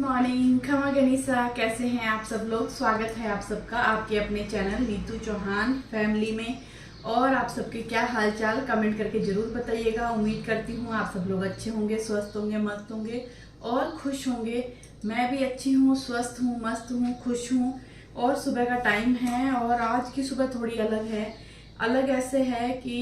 Morning, खमा गनीसा। कैसे हैं आप सब लोग? स्वागत है आप सबका आपके अपने चैनल नीतू चौहान फैमिली में। और आप सबके क्या हाल चाल कमेंट करके ज़रूर बताइएगा। उम्मीद करती हूँ आप सब लोग अच्छे होंगे, स्वस्थ होंगे, मस्त होंगे और खुश होंगे। मैं भी अच्छी हूँ, स्वस्थ हूँ, मस्त हूँ, खुश हूँ। और सुबह का टाइम है और आज की सुबह थोड़ी अलग है। अलग ऐसे है कि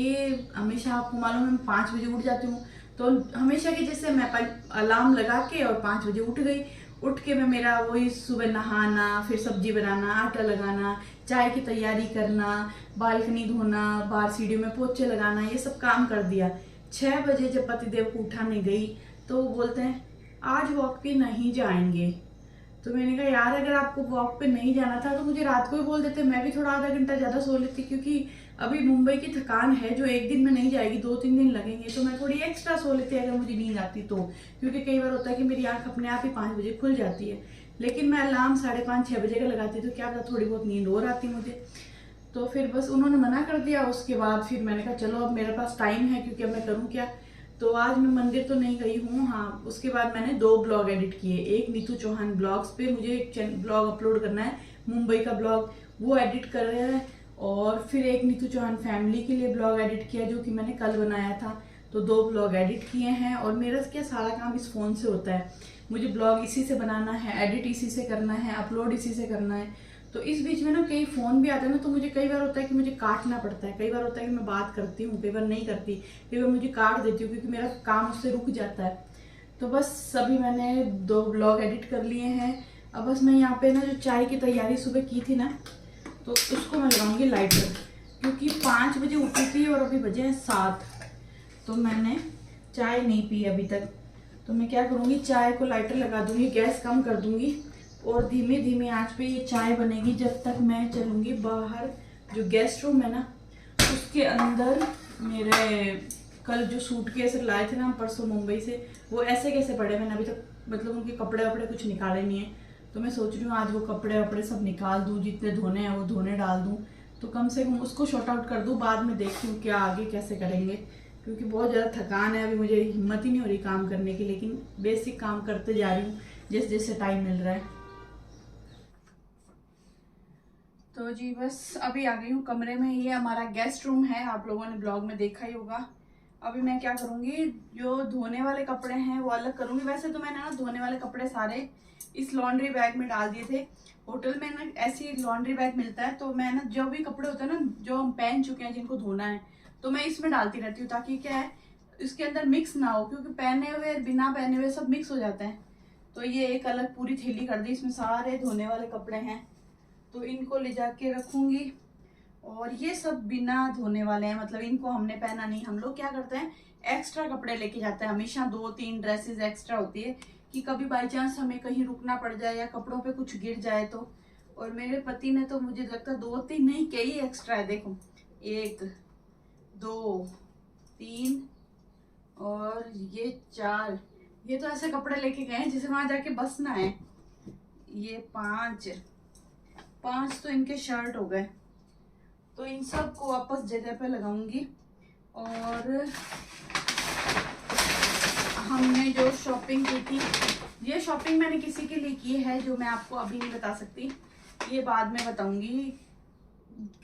हमेशा आपको मालूम है मैं 5 बजे उठ जाती हूँ। तो हमेशा की जैसे मैं अलार्म लगा के और 5 बजे उठ गई। उठ के मैं मेरा वही सुबह नहाना, फिर सब्जी बनाना, आटा लगाना, चाय की तैयारी करना, बालकनी धोना, बाहर सीढ़ियों में पोछे लगाना, ये सब काम कर दिया। 6 बजे जब पतिदेव को उठाने गई तो वो बोलते हैं आज वॉक पे नहीं जाएंगे। तो मैंने कहा यार अगर आपको वॉक पे नहीं जाना था तो मुझे रात को ही बोल देते, मैं भी थोड़ा आधा घंटा ज़्यादा सो लेती। क्योंकि अभी मुंबई की थकान है जो एक दिन में नहीं जाएगी, 2-3 दिन लगेंगे। तो मैं थोड़ी एक्स्ट्रा सो लेती अगर मुझे नींद आती तो। क्योंकि कई बार होता है कि मेरी आंख अपने आप ही 5 बजे खुल जाती है, लेकिन मैं अलार्म 5:30-6 बजे का लगाती तो क्या पता थोड़ी बहुत नींद और आती मुझे। तो फिर बस उन्होंने मना कर दिया। उसके बाद फिर मैंने कहा चलो अब मेरे पास टाइम है, क्योंकि अब मैं करूँ क्या। तो आज मैं मंदिर तो नहीं गई हूँ। हाँ, उसके बाद मैंने 2 ब्लॉग एडिट किए। एक नीतू चौहान ब्लॉग्स पे मुझे एक ब्लॉग अपलोड करना है, मुंबई का ब्लॉग, वो एडिट कर रहे हैं। और फिर एक नीतू चौहान फैमिली के लिए ब्लॉग एडिट किया जो कि मैंने कल बनाया था। तो 2 ब्लॉग एडिट किए हैं। और मेरा क्या सारा काम इस फ़ोन से होता है। मुझे ब्लॉग इसी से बनाना है, एडिट इसी से करना है, अपलोड इसी से करना है। तो इस बीच में ना कई फ़ोन भी आते हैं ना, तो मुझे कई बार होता है कि मुझे काटना पड़ता है। कई बार होता है कि मैं बात करती हूँ, कई बार नहीं करती, कई बार मुझे काट देती हूँ क्योंकि मेरा काम उससे रुक जाता है। तो बस अभी मैंने 2 ब्लॉग एडिट कर लिए हैं। अब बस मैं यहाँ पे ना जो चाय की तैयारी सुबह की थी ना, तो उसको मैं लगाऊंगी लाइटर। क्योंकि 5 बजे उठी थी और अभी बजे हैं 7। तो मैंने चाय नहीं पी अभी तक। तो मैं क्या करूँगी, चाय को लाइटर लगा दूंगी, गैस कम कर दूंगी और धीमे धीमे आंच पे ये चाय बनेगी जब तक मैं चलूँगी बाहर। जो गेस्ट रूम है ना, उसके अंदर मेरे कल जो सूटकेस लाए थे ना हम परसों मुंबई से, वो ऐसे कैसे पड़े। मैंने अभी तक मतलब उनके कपड़े वपड़े कुछ निकाले नहीं है। तो मैं सोच रही हूँ आज वो कपड़े वपड़े सब निकाल दूँ, जितने धोने हैं वो धोने डाल दूँ। तो कम से कम उसको शॉर्ट आउट कर दूँ, बाद में देखती हूँ क्या आगे कैसे करेंगे। क्योंकि बहुत ज़्यादा थकान है, अभी मुझे हिम्मत ही नहीं हो रही काम करने की। लेकिन बेसिक काम करते जा रही हूँ जैसे जैसे टाइम मिल रहा है। तो जी बस अभी आ गई हूँ कमरे में। ये हमारा गेस्ट रूम है, आप लोगों ने ब्लॉग में देखा ही होगा। अभी मैं क्या करूँगी, जो धोने वाले कपड़े हैं वो अलग करूँगी। वैसे तो मैंने ना धोने वाले कपड़े सारे इस लॉन्ड्री बैग में डाल दिए थे। होटल में ना ऐसी लॉन्ड्री बैग मिलता है, तो मैं ना जो भी कपड़े होते हैं ना जो हम पहन चुके हैं जिनको धोना है, तो मैं इसमें डालती रहती हूँ। ताकि क्या है, इसके अंदर मिक्स ना हो, क्योंकि पहने हुए बिना पहने हुए सब मिक्स हो जाते हैं। तो ये एक अलग पूरी थैली कर दी, इसमें सारे धोने वाले कपड़े हैं। तो इनको ले जाके रखूंगी। और ये सब बिना धोने वाले हैं, मतलब इनको हमने पहना नहीं। हम लोग क्या करते हैं, एक्स्ट्रा कपड़े लेके जाते हैं हमेशा। 2-3 ड्रेसेस एक्स्ट्रा होती है कि कभी बाई चांस हमें कहीं रुकना पड़ जाए या कपड़ों पे कुछ गिर जाए तो। और मेरे पति ने तो मुझे लगता है 2-3 नहीं, कई एक्स्ट्रा है। देखो 1 2 3 और ये 4। ये तो ऐसे कपड़े लेके गए हैं जिसे वहां जाके बसना है। ये 5 तो इनके शर्ट हो गए। तो इन सब को वापस जगह पे लगाऊंगी। और हमने जो शॉपिंग की थी, ये शॉपिंग मैंने किसी के लिए की है जो मैं आपको अभी नहीं बता सकती, ये बाद में बताऊंगी।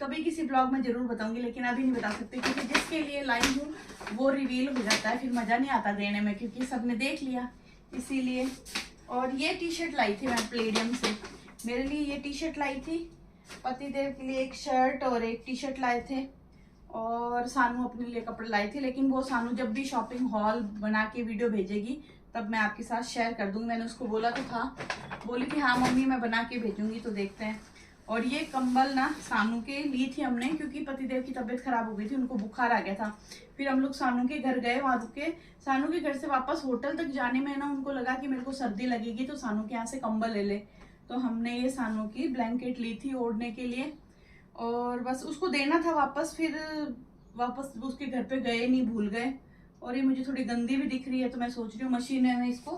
कभी किसी ब्लॉग में जरूर बताऊंगी, लेकिन अभी नहीं बता सकती क्योंकि जिसके लिए लाई हूँ वो रिवील हो जाता है, फिर मजा नहीं आता देने में क्योंकि सबने देख लिया, इसीलिए। और ये टी शर्ट लाई थी मैं प्लेडियम से। मेरे लिए ये टी शर्ट लाई थी, पतिदेव के लिए एक शर्ट और एक टी शर्ट लाए थे। और सानू अपने लिए कपड़े लाए थे, लेकिन वो सानू जब भी शॉपिंग हॉल बना के वीडियो भेजेगी तब मैं आपके साथ शेयर कर दूंगी। मैंने उसको बोला तो था, बोली थी हाँ मम्मी मैं बना के भेजूंगी, तो देखते हैं। और ये कंबल ना सानू के ली थी हमने, क्योंकि पतिदेव की तबीयत खराब हो गई थी, उनको बुखार आ गया था। फिर हम लोग सानू के घर गए, वहां रुके। सानू के घर से वापस होटल तक जाने में ना उनको लगा कि मेरे को सर्दी लगेगी, तो सानू के यहाँ से कंबल ले ले। तो हमने ये सानू की ब्लैंकेट ली थी ओढ़ने के लिए। और बस उसको देना था वापस, फिर वापस उसके घर पे गए नहीं, भूल गए। और ये मुझे थोड़ी गंदी भी दिख रही है, तो मैं सोच रही हूँ मशीन में इसको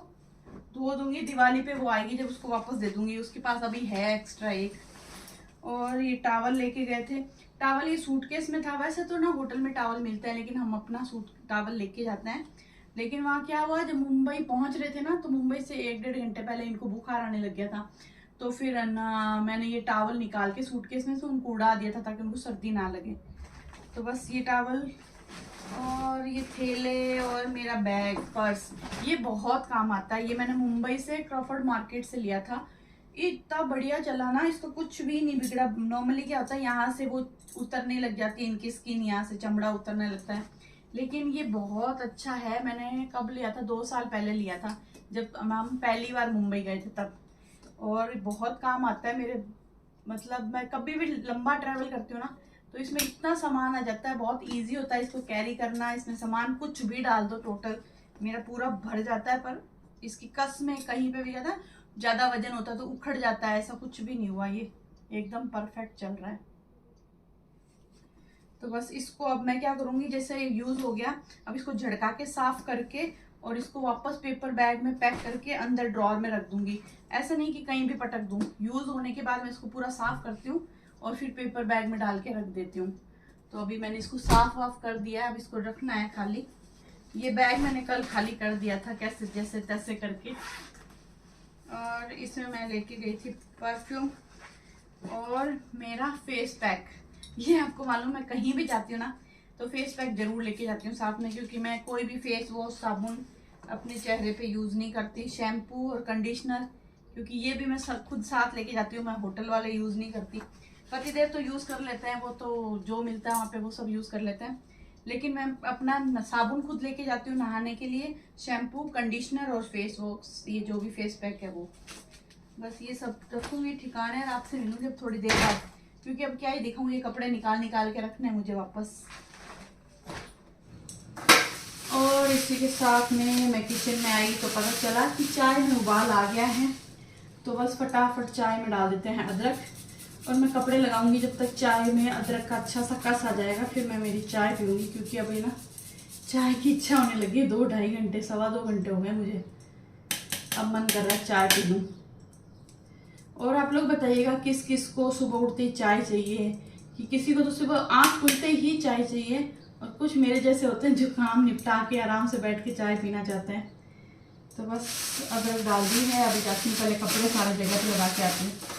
धो दूंगी। दिवाली पे वो आएगी जब उसको वापस दे दूंगी, उसके पास अभी है एक्स्ट्रा एक। और ये टावल लेके गए थे। टावल ये सूटकेस में था। वैसे तो ना होटल में टावल मिलता है, लेकिन हम अपना सूट टावल लेके जाते हैं। लेकिन वहाँ क्या हुआ, जब मुंबई पहुंच रहे थे ना, तो मुंबई से 1-1.5 घंटे पहले इनको बुखार आने लग गया था। तो फिर ना मैंने ये टावल निकाल के सूटकेस में से उनको उड़ा दिया था ताकि उनको सर्दी ना लगे। तो बस ये टावल और ये थैले और मेरा बैग, पर्स, ये बहुत काम आता है। ये मैंने मुंबई से क्रॉफर्ड मार्केट से लिया था। ये इतना बढ़िया चला ना, इसको कुछ भी नहीं बिगड़ा। नॉर्मली क्या होता है, यहाँ से वो उतरने लग जाती है इनकी स्किन, यहाँ से चमड़ा उतरने लगता है, लेकिन ये बहुत अच्छा है। मैंने कब लिया था, 2 साल पहले लिया था, जब हम पहली बार मुंबई गए थे तब। और बहुत काम आता है मेरे, मतलब मैं कभी भी लंबा ट्रैवल करती हूँ ना, तो इसमें इतना सामान आ जाता है, बहुत इजी होता है इसको कैरी करना। इसमें सामान कुछ भी डाल दो, टोटल मेरा पूरा भर जाता है। पर इसकी कस में कहीं पे भी ज़्यादा वजन होता है तो उखड़ जाता है, ऐसा कुछ भी नहीं हुआ, ये एकदम परफेक्ट चल रहा है। तो बस इसको अब मैं क्या करूँगी, जैसे यूज़ हो गया, अब इसको झड़का के साफ करके और इसको वापस पेपर बैग में पैक करके अंदर ड्रॉर में रख दूंगी। ऐसा नहीं कि कहीं भी पटक दूँ, यूज़ होने के बाद मैं इसको पूरा साफ करती हूँ और फिर पेपर बैग में डाल के रख देती हूँ। तो अभी मैंने इसको साफ वाफ कर दिया है, अब इसको रखना है खाली। ये बैग मैंने कल खाली कर दिया था कैसे जैसे तैसे करके। और इसमें मैं लेके गई थी परफ्यूम और मेरा फेस पैक। ये आपको मालूम है, कहीं भी जाती हूँ ना तो फेस पैक जरूर लेके जाती हूँ साथ में, क्योंकि मैं कोई भी फेस वॉश, साबुन अपने चेहरे पे यूज़ नहीं करती। शैम्पू और कंडीशनर, क्योंकि ये भी मैं खुद साथ लेके जाती हूँ, मैं होटल वाले यूज़ नहीं करती। पतिदेव तो यूज़ कर लेते हैं, वो तो जो मिलता है वहाँ पे वो सब यूज़ कर लेते हैं, लेकिन मैं अपना साबुन खुद लेके जाती हूँ नहाने के लिए, शैम्पू, कंडीशनर और फेस वॉश, ये जो भी फेस पैक है वो। बस ये सब रखूँगी ठिकाने और आपसे मिलूँगी अब थोड़ी देर बाद, क्योंकि अब क्या ही दिखाऊँ, ये कपड़े निकाल निकाल के रखने हैं मुझे वापस। और इसी के साथ में मैं किचन में आई तो पता चला कि चाय में उबाल आ गया है। तो बस फटाफट चाय में डाल देते हैं अदरक, और मैं कपड़े लगाऊंगी जब तक चाय में अदरक का अच्छा सा कस आ जाएगा, फिर मैं मेरी चाय पीऊँगी। क्योंकि अभी ना चाय की इच्छा होने लगी, 2-2.5 घंटे, 2.25 घंटे हो गए मुझे, अब मन कर रहा है चाय पी लूँ। और आप लोग बताइएगा किस किस को सुबह उठते ही चाय चाहिए, कि किसी को तो सुबह आँख खुलते ही चाय चाहिए, और कुछ मेरे जैसे होते हैं जो काम निपटा के आराम से बैठ के चाय पीना चाहते हैं। तो बस अदरक डाल दी है, अभी जाती हूँ पहले कपड़े सारे जगह पे लगा के आती हूँ।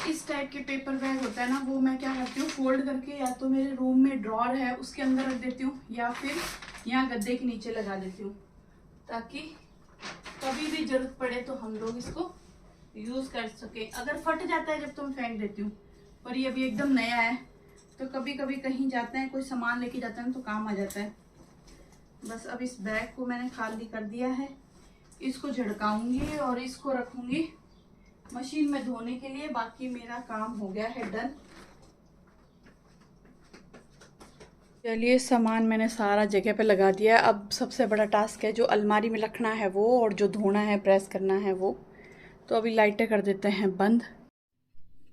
इस टाइप के पेपर बैग होता है ना, वो मैं क्या करती हूँ, फोल्ड करके या तो मेरे रूम में ड्रॉर है उसके अंदर रख देती हूँ, या फिर यहाँ गद्दे के नीचे लगा देती हूँ, ताकि कभी भी जरूरत पड़े तो हम लोग इसको यूज़ कर सके। अगर फट जाता है जब तो मैं फेंक देती हूँ, पर ये अभी एकदम नया है, तो कभी कभी कहीं जाते हैं, कोई सामान लेके जाते हैं तो काम आ जाता है। बस अब इस बैग को मैंने खाली कर दिया है, इसको झड़काऊंगी और इसको रखूंगी मशीन में धोने के लिए। बाकी मेरा काम हो गया है डन। चलिए सामान मैंने सारा जगह पे लगा दिया है। अब सबसे बड़ा टास्क है जो अलमारी में रखना है वो, और जो धोना है, प्रेस करना है वो। तो अभी लाइटें कर देते हैं बंद।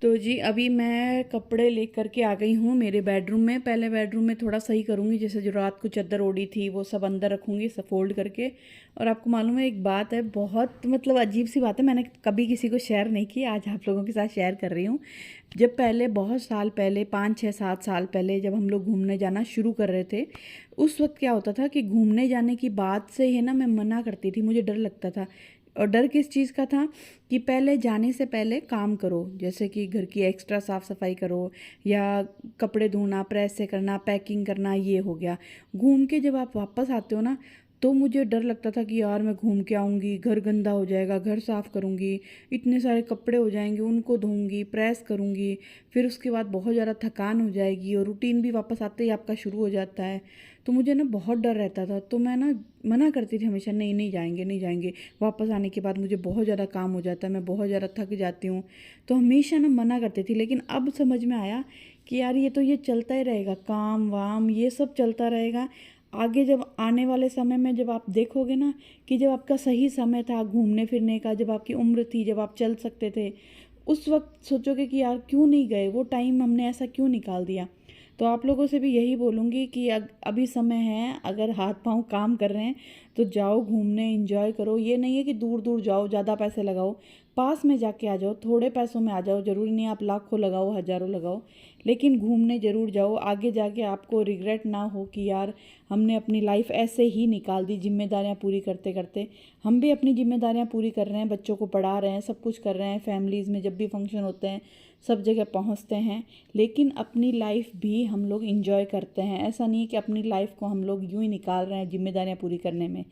तो जी अभी मैं कपड़े लेकर के आ गई हूँ मेरे बेडरूम में। पहले बेडरूम में थोड़ा सही करूँगी, जैसे जो रात को चादर ओढ़ी थी वो सब अंदर रखूँगी, सब फोल्ड करके। और आपको मालूम है एक बात है, बहुत मतलब अजीब सी बात है, मैंने कभी किसी को शेयर नहीं की, आज आप लोगों के साथ शेयर कर रही हूँ। जब पहले बहुत साल पहले, 5-6-7 साल पहले, जब हम लोग घूमने जाना शुरू कर रहे थे, उस वक्त क्या होता था कि घूमने जाने की बात से है ना मैं मना करती थी, मुझे डर लगता था। और डर किस चीज़ का था कि पहले जाने से पहले काम करो, जैसे कि घर की एक्स्ट्रा साफ़ सफाई करो, या कपड़े धोना, प्रेस से करना, पैकिंग करना, ये हो गया। घूम के जब आप वापस आते हो ना, तो मुझे डर लगता था कि यार मैं घूम के आऊँगी, घर गंदा हो जाएगा, घर साफ़ करूँगी, इतने सारे कपड़े हो जाएंगे, उनको धोऊँगी, प्रेस करूँगी, फिर उसके बाद बहुत ज़्यादा थकान हो जाएगी, और रूटीन भी वापस आते ही आपका शुरू हो जाता है। तो मुझे ना बहुत डर रहता था, तो मैं ना मना करती थी हमेशा, नहीं नहीं जाएंगे, नहीं जाएंगे। वापस आने के बाद मुझे बहुत ज़्यादा काम हो जाता है, मैं बहुत ज़्यादा थक जाती हूँ, तो हमेशा ना मना करती थी। लेकिन अब समझ में आया कि यार ये तो ये चलता ही रहेगा, काम वाम ये सब चलता रहेगा। आगे जब आने वाले समय में जब आप देखोगे ना कि जब आपका सही समय था घूमने फिरने का, जब आपकी उम्र थी, जब आप चल सकते थे, उस वक्त सोचोगे कि यार क्यों नहीं गए, वो टाइम हमने ऐसा क्यों निकाल दिया। तो आप लोगों से भी यही बोलूँगी कि अभी समय है, अगर हाथ पाँव काम कर रहे हैं तो जाओ घूमने, एंजॉय करो। ये नहीं है कि दूर दूर जाओ, ज़्यादा पैसे लगाओ, पास में जाके आ जाओ, थोड़े पैसों में आ जाओ। ज़रूरी नहीं आप लाखों लगाओ, हज़ारों लगाओ, लेकिन घूमने ज़रूर जाओ। आगे जाके आपको रिग्रेट ना हो कि यार हमने अपनी लाइफ ऐसे ही निकाल दी जिम्मेदारियां पूरी करते करते। हम भी अपनी जिम्मेदारियां पूरी कर रहे हैं, बच्चों को पढ़ा रहे हैं, सब कुछ कर रहे हैं, फैमिलीज़ में जब भी फंक्शन होते हैं सब जगह पहुंचते हैं, लेकिन अपनी लाइफ भी हम लोग इंजॉय करते हैं। ऐसा नहीं है कि अपनी लाइफ को हम लोग यूँ ही निकाल रहे हैं जिम्मेदारियां पूरी करने में,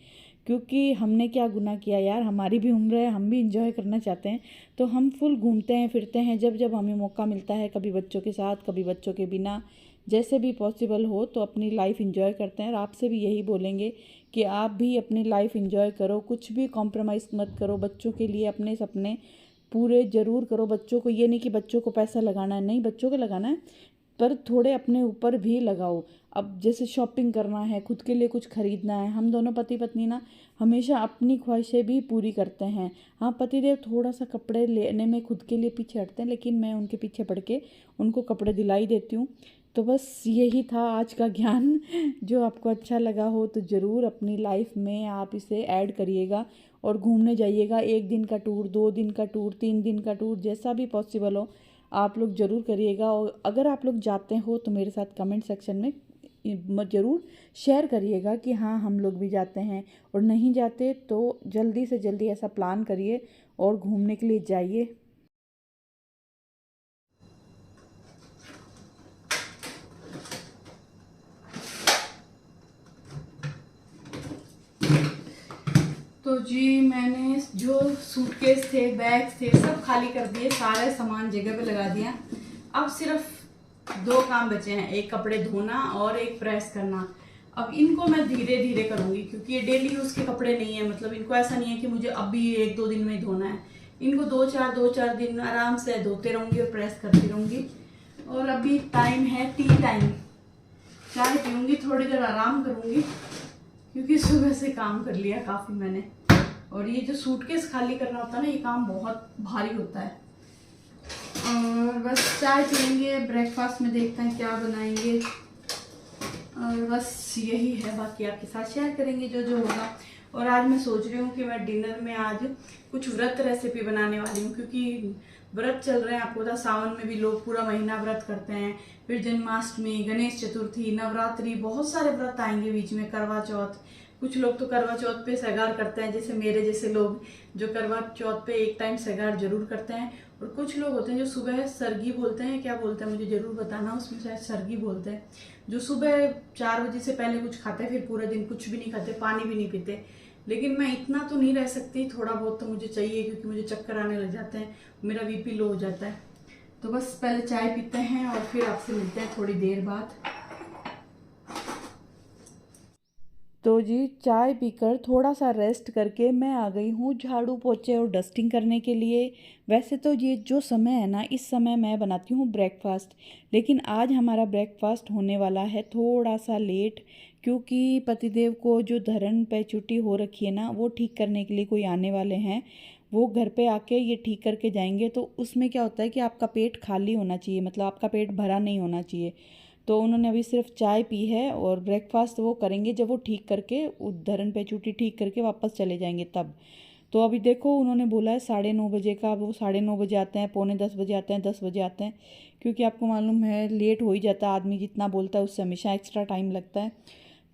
क्योंकि हमने क्या गुनाह किया यार, हमारी भी उम्र है, हम भी इंजॉय करना चाहते हैं। तो हम फुल घूमते हैं फिरते हैं जब जब हमें मौका मिलता है, कभी बच्चों के साथ, कभी बच्चों के बिना, जैसे भी पॉसिबल हो तो अपनी लाइफ इंजॉय करते हैं। और आपसे भी यही बोलेंगे कि आप भी अपनी लाइफ इंजॉय करो, कुछ भी कॉम्प्रोमाइज़ मत करो। बच्चों के लिए अपने सपने पूरे ज़रूर करो। बच्चों को ये नहीं कि बच्चों को पैसा लगाना है, नहीं, बच्चों को लगाना है, पर थोड़े अपने ऊपर भी लगाओ। अब जैसे शॉपिंग करना है, खुद के लिए कुछ खरीदना है, हम दोनों पति पत्नी ना हमेशा अपनी ख्वाहिशें भी पूरी करते हैं। हाँ, पतिदेव थोड़ा सा कपड़े लेने में खुद के लिए पीछे हटते हैं, लेकिन मैं उनके पीछे पड़ के उनको कपड़े दिलाई देती हूँ। तो बस यही था आज का ज्ञान। जो आपको अच्छा लगा हो तो ज़रूर अपनी लाइफ में आप इसे ऐड करिएगा और घूमने जाइएगा। 1 दिन का टूर, 2 दिन का टूर, 3 दिन का टूर, जैसा भी पॉसिबल हो आप लोग ज़रूर करिएगा। और अगर आप लोग जाते हो तो मेरे साथ कमेंट सेक्शन में ज़रूर शेयर करिएगा कि हाँ हम लोग भी जाते हैं। और नहीं जाते तो जल्दी से जल्दी ऐसा प्लान करिए और घूमने के लिए जाइए। तो जी मैंने जो सूटकेस थे, बैग थे, सब खाली कर दिए, सारे सामान जगह पे लगा दिया। अब सिर्फ 2 काम बचे हैं, एक कपड़े धोना और एक प्रेस करना। अब इनको मैं धीरे धीरे करूँगी क्योंकि ये डेली यूज़ के कपड़े नहीं है, मतलब इनको ऐसा नहीं है कि मुझे अभी 1-2 दिन में धोना है। इनको 2-4 दिन आराम से धोते रहूँगी और प्रेस करती रहूँगी। और अभी टाइम है टी टाइम, चाय पीऊँगी, थोड़ी देर आराम करूँगी क्योंकि सुबह से काम कर लिया काफ़ी मैंने। और ये जो सूटकेस खाली करना होता है ना, ये काम बहुत भारी होता है। और बस चाय पियेंगे, ब्रेकफास्ट में देखते हैं क्या बनाएंगे, और बस यही है। बाकी आपके साथ शेयर करेंगे जो जो होगा। और आज मैं सोच रही हूँ कि मैं डिनर में आज कुछ व्रत रेसिपी बनाने वाली हूँ, क्योंकि व्रत चल रहे हैं। आपको पता सावन में भी लोग पूरा महीना व्रत करते हैं, फिर जन्माष्टमी, गणेश चतुर्थी, नवरात्रि, बहुत सारे व्रत आएंगे बीच में, करवा चौथ। कुछ लोग तो करवा चौथ पे सेगार करते हैं, जैसे मेरे जैसे लोग जो करवा चौथ पे एक टाइम सेगार जरूर करते हैं। और कुछ लोग होते हैं जो सुबह सरगी बोलते हैं, क्या बोलते हैं मुझे जरूर बताना, उसमें शायद सरगी बोलते हैं, जो सुबह 4 बजे से पहले कुछ खाते हैं, फिर पूरे दिन कुछ भी नहीं खाते, पानी भी नहीं पीते। लेकिन मैं इतना तो नहीं रह सकती, थोड़ा बहुत तो मुझे चाहिए, क्योंकि मुझे चक्कर आने लग जाते हैं, मेरा बीपी लो हो जाता है। तो बस पहले चाय पीते हैं और फिर आपसे मिलते हैं थोड़ी देर बाद। तो जी चाय पीकर थोड़ा सा रेस्ट करके मैं आ गई हूँ झाड़ू पोछे और डस्टिंग करने के लिए। वैसे तो ये जो समय है ना, इस समय मैं बनाती हूँ ब्रेकफास्ट, लेकिन आज हमारा ब्रेकफास्ट होने वाला है थोड़ा सा लेट, क्योंकि पतिदेव को जो धरण पे छुट्टी हो रखी है ना, वो ठीक करने के लिए कोई आने वाले हैं। वो घर पे आके ये ठीक करके जाएंगे। तो उसमें क्या होता है कि आपका पेट खाली होना चाहिए, मतलब आपका पेट भरा नहीं होना चाहिए। तो उन्होंने अभी सिर्फ चाय पी है और ब्रेकफास्ट वो करेंगे जब वो ठीक करके उद्धरण पे चूटी ठीक करके वापस चले जाएंगे तब। तो अभी देखो उन्होंने बोला है 9:30 बजे का, वो 9:30 बजे आते हैं, 9:45 बजे आते हैं, 10 बजे आते हैं, क्योंकि आपको मालूम है लेट हो ही जाता है आदमी, जितना बोलता है उससे हमेशा एक्स्ट्रा टाइम लगता है।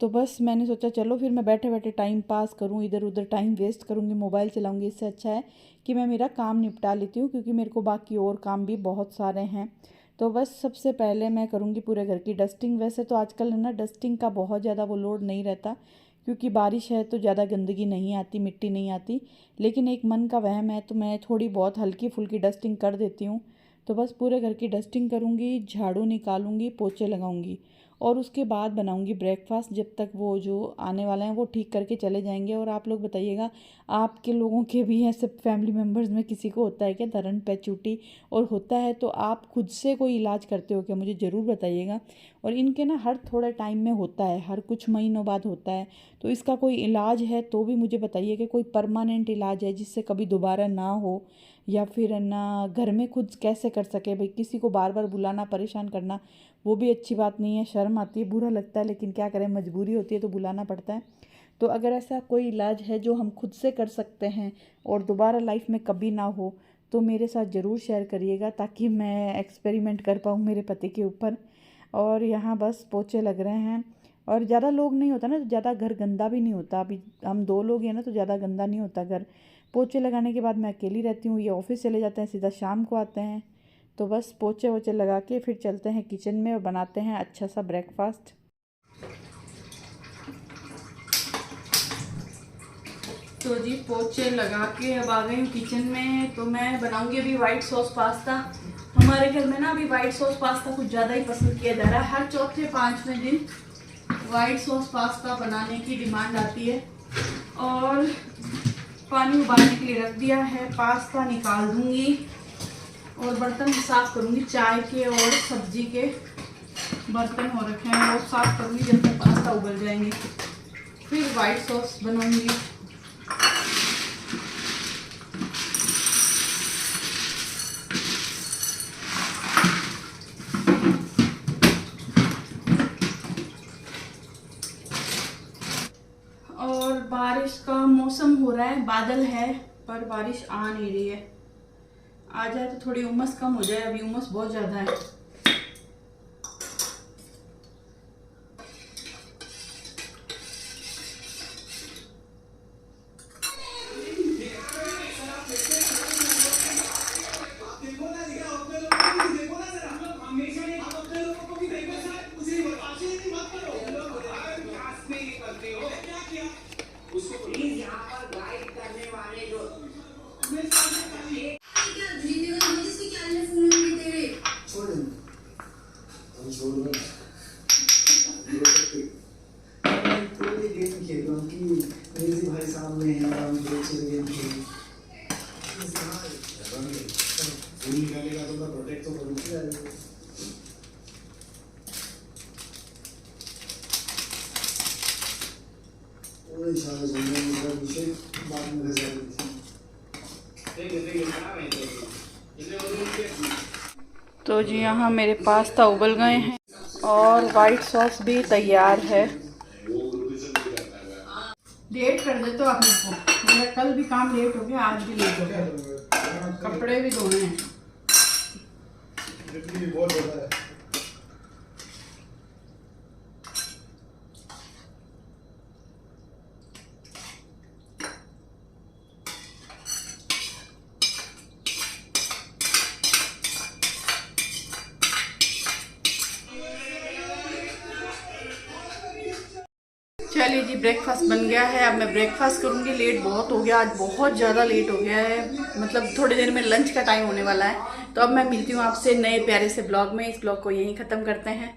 तो बस मैंने सोचा चलो फिर मैं बैठे बैठे टाइम पास करूँ, इधर उधर टाइम वेस्ट करूँगी, मोबाइल चलाऊँगी, इससे अच्छा है कि मैं मेरा काम निपटा लेती हूँ, क्योंकि मेरे को बाकी और काम भी बहुत सारे हैं। तो बस सबसे पहले मैं करूँगी पूरे घर की डस्टिंग। वैसे तो आजकल है ना डस्टिंग का बहुत ज़्यादा वो लोड नहीं रहता, क्योंकि बारिश है तो ज़्यादा गंदगी नहीं आती, मिट्टी नहीं आती, लेकिन एक मन का वहम है तो मैं थोड़ी बहुत हल्की फुल्की डस्टिंग कर देती हूँ। तो बस पूरे घर की डस्टिंग करूँगी, झाड़ू निकालूंगी, पोछे लगाऊंगी। और उसके बाद बनाऊंगी ब्रेकफास्ट, जब तक वो जो आने वाले हैं वो ठीक करके चले जाएंगे। और आप लोग बताइएगा, आपके लोगों के भी ऐसे फैमिली मेम्बर्स में किसी को होता है क्या धरण पैचूटी? और होता है तो आप खुद से कोई इलाज करते हो क्या, मुझे ज़रूर बताइएगा। और इनके ना हर थोड़े टाइम में होता है, हर कुछ महीनों बाद होता है, तो इसका कोई इलाज है तो भी मुझे बताइए कि कोई परमानेंट इलाज है जिससे कभी दोबारा ना हो, या फिर ना घर में खुद कैसे कर सके। भाई किसी को बार बार बुलाना, परेशान करना वो भी अच्छी बात नहीं है, शर्म आती है, बुरा लगता है, लेकिन क्या करें, मजबूरी होती है तो बुलाना पड़ता है। तो अगर ऐसा कोई इलाज है जो हम खुद से कर सकते हैं और दोबारा लाइफ में कभी ना हो, तो मेरे साथ ज़रूर शेयर करिएगा, ताकि मैं एक्सपेरिमेंट कर पाऊँ मेरे पति के ऊपर। और यहाँ बस पोछे लग रहे हैं, और ज़्यादा लोग नहीं होता ना तो ज़्यादा घर गंदा भी नहीं होता। अभी हम 2 लोग हैं ना तो ज़्यादा गंदा नहीं होता घर। पोछे लगाने के बाद मैं अकेली रहती हूँ, ये ऑफिस चले जाते हैं, सीधा शाम को आते हैं। तो बस पोछे वोछे लगा के फिर चलते हैं किचन में और बनाते हैं अच्छा सा ब्रेकफास्ट। तो जी पोछे लगा के अब आ गई हूँ किचन में। तो मैं बनाऊंगी अभी वाइट सॉस पास्ता। हमारे घर में ना अभी वाइट सॉस पास्ता कुछ ज़्यादा ही पसंद किया जा रहा है। हर चौथे पाँचवें दिन वाइट सॉस पास्ता बनाने की डिमांड आती है। और पानी उबालने के लिए रख दिया है, पास्ता निकाल दूंगी और बर्तन साफ़ करूंगी। चाय के और सब्जी के बर्तन हो रखे हैं वो साफ़ करूंगी जब तक पास्ता उबल जाएंगे। फिर वाइट सॉस बनाऊंगी। और बारिश का मौसम हो रहा है, बादल है पर बारिश आ नहीं रही है। आ जाए तो थोड़ी उमस कम हो जाए, अभी उमस बहुत ज़्यादा है। भाई सामने है, हम गेम खेल फूल निकालेगा तो मैं प्रोटेक्ट तो करूँगा। वो इशारा सुनने में मेरा विषय बाद में रह तो जी यहाँ मेरे पास्ता उबल गए हैं और वाइट सॉस भी तैयार है। लेट कर दे तो आप लोग को, मेरा कल भी काम लेट हो गया, आज भी लेट हो गया, कपड़े भी धोने हैं। चलिए जी ब्रेकफास्ट बन गया है, अब मैं ब्रेकफास्ट करूँगी। लेट बहुत हो गया, आज बहुत ज़्यादा लेट हो गया है, मतलब थोड़ी देर में लंच का टाइम होने वाला है। तो अब मैं मिलती हूँ आपसे नए प्यारे से ब्लॉग में। इस ब्लॉग को यहीं ख़त्म करते हैं।